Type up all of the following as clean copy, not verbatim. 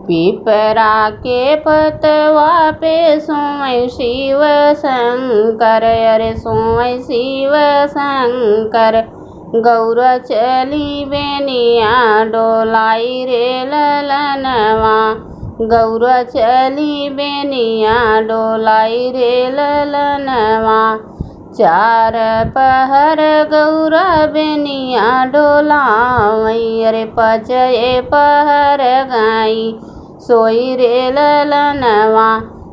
पिपरा के पतवा पे सोय शिव शंकर, अरे सोय शिव शंकर। गौरा चली बेनिया डोलाई रे ललनवा, गौरा चली बेनिया डोलाई रे ललनवा। चार पहर गौरा बेनिया डोलावई, अरे पचये पहर गाई सोई रे ललनवा,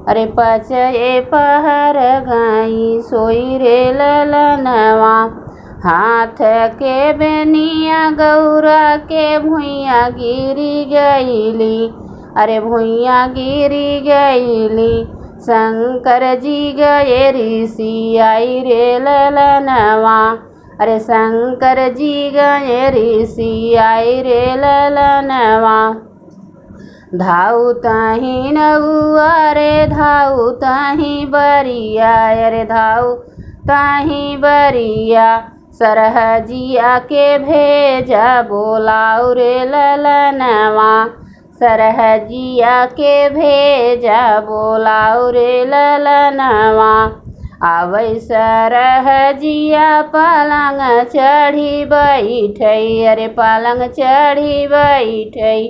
अरे पचये पहर गाई सोई रे ललनवा। हाथ के बेनिया गौरा के भुइया गिरी गईली, अरे भुइया गिरी गईली। शंकर जी गए ऋषि आई रे ललनवा, अरे शंकर जी गए ऋषि आई रे ललनवा। धाऊ ताही नौआ रे धाऊ ताही बरिया, अरे धाऊ ताही बरिया। सरहजिया के भेजा बोलाऊ रे ललनवा, सरहजिया के भेजा बोलाऊ रे ललनवा। आवै सरहजिया पलंग चढ़ी बैठई, अरे पलंग चढ़ी बैठई।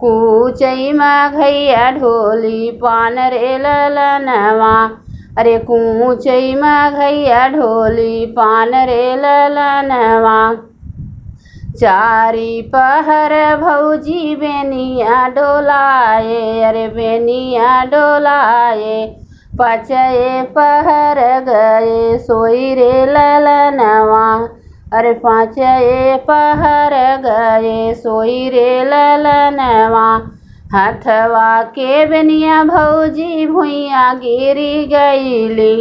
कूचई माघैया ढोली पान रे ललनवा, अरे कूचई माघैया ढोली पान रे ललनवा। चारी पहर भौजी बेनिया डोलाए, अरे बेनिया डोलाए। पचये पहर गए सोई रे ललनवा, अरे पाँचये पहर गए सोई रे ललनवा। हथवा के बेनिया भौजी भुइया गिरी गईली,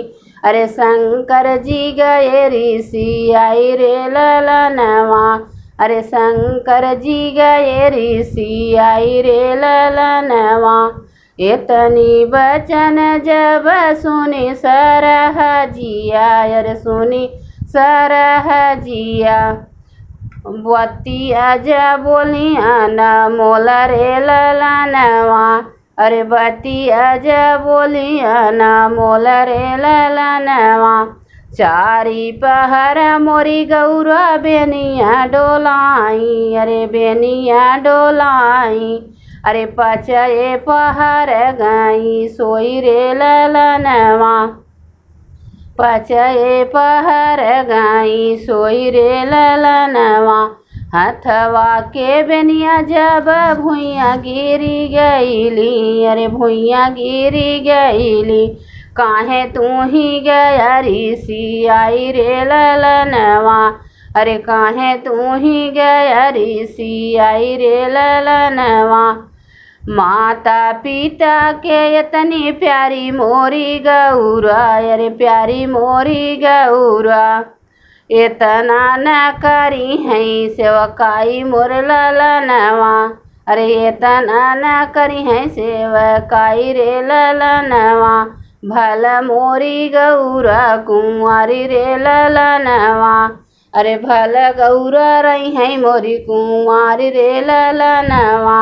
अरे शंकर जी गए ऋषि आई रे ललनवा, अरे शंकर जी गए ऋषि आई रे ललनवा। इतनी बचन जब सुनी सरहजिया, अरे सुनी सरहजिया। बतिया जा बोलिया न मोल रे ललनवा, अरे बतिया जा बोलिया न मोल रे ललनवा। चारी पहर मोरी गौरा बेनिया डोलाई, अरे बेनिया डोलाई। अरे पचये पहर गाई सोई रे ललनवा, पचये पहर गाई सोई रे ललनवा। हथवा के बेनिया जब भुइया गिरी गईली, अरे भुइया गिरी गईली। काहे तू ही गया ऋषि आई रे ललनवा, अरे काहे तू ही गया ऋषि आई रे ललनवा। माता पिता के इतनी प्यारी मोरी गौरा, अरे प्यारी मोरी गौरा। इतना न करी है सेवकाई मोर ललनवा, अरे इतना न करी है सेवकाई रे ललनवा। भल मोरी गौरा कुंवारी रे ललनवा, अरे भल गौरा रही है मोरी कुंवारी रे ललनवा।